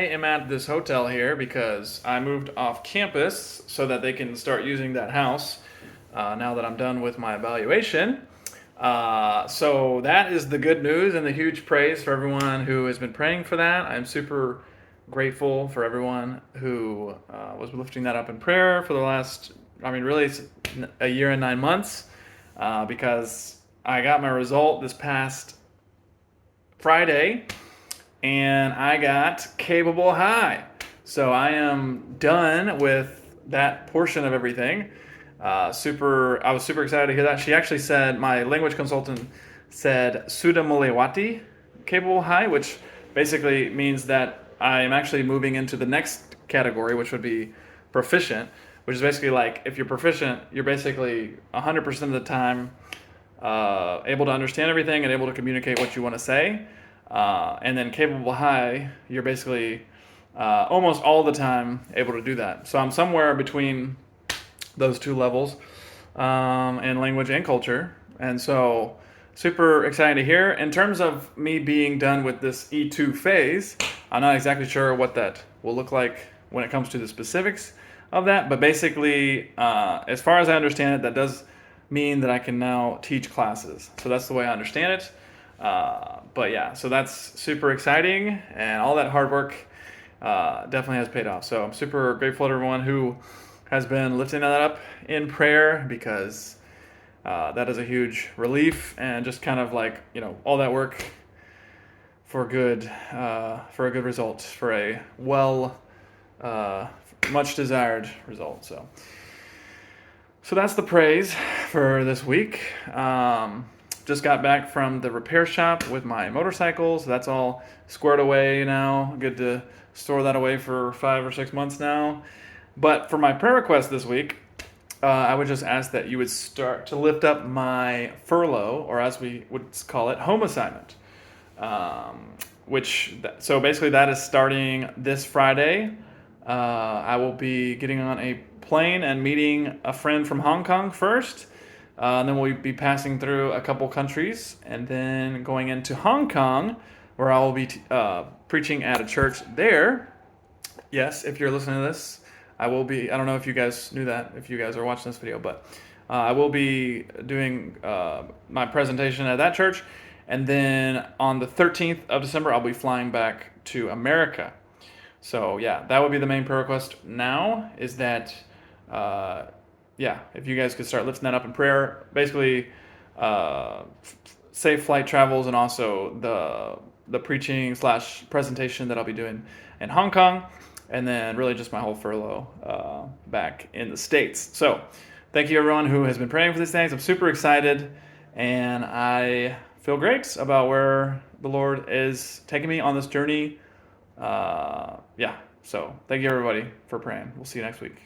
am at this hotel here because I moved off campus so that they can start using that house now that I'm done with my evaluation. So that is the good news and the huge praise for everyone who has been praying for that. I'm super grateful for everyone who was lifting that up in prayer for the last, really, it's a year and 9 months because I got my result this past Friday and I got Capable High. So I am done with that portion of everything. I was super excited to hear that. She actually said, my language consultant said Suda Mulewati Capable High, which basically means that I am actually moving into the next category, which would be proficient, which is basically like if you're proficient, you're basically 100% of the time able to understand everything and able to communicate what you want to say. And then Capable High, you're basically almost all the time able to do that. So I'm somewhere between those two levels in language and culture. And so super excited to hear. In terms of me being done with this E2 phase, I'm not exactly sure what that will look like when it comes to the specifics of that. But basically, as far as I understand it, that does mean that I can now teach classes. So that's the way I understand it. But yeah, so that's super exciting, and all that hard work definitely has paid off. So I'm super grateful to everyone who has been lifting that up in prayer because that is a huge relief, and just kind of like, all that work for a good result, for a much desired result. So that's the praise for this week. Just got back from the repair shop with my motorcycle, so that's all squared away now. Good to store that away for 5 or 6 months now. But for my prayer request this week, I would just ask that you would start to lift up my furlough, or as we would call it, home assignment. So basically that is starting this Friday. I will be getting on a plane and meeting a friend from Hong Kong first. And then we'll be passing through a couple countries and then going into Hong Kong, where I will be preaching at a church there. Yes, if you're listening to this, I don't know if you guys knew that, if you guys are watching this video, but I will be doing my presentation at that church. And then on the 13th of December, I'll be flying back to America. So yeah, that would be the main prayer request now, is that, if you guys could start lifting that up in prayer. Basically, safe flight travels, and also the preaching / presentation that I'll be doing in Hong Kong, and then really just my whole furlough back in the States. So thank you everyone who has been praying for these things. I'm super excited, and I feel great about where the Lord is taking me on this journey. So thank you everybody for praying. We'll see you next week.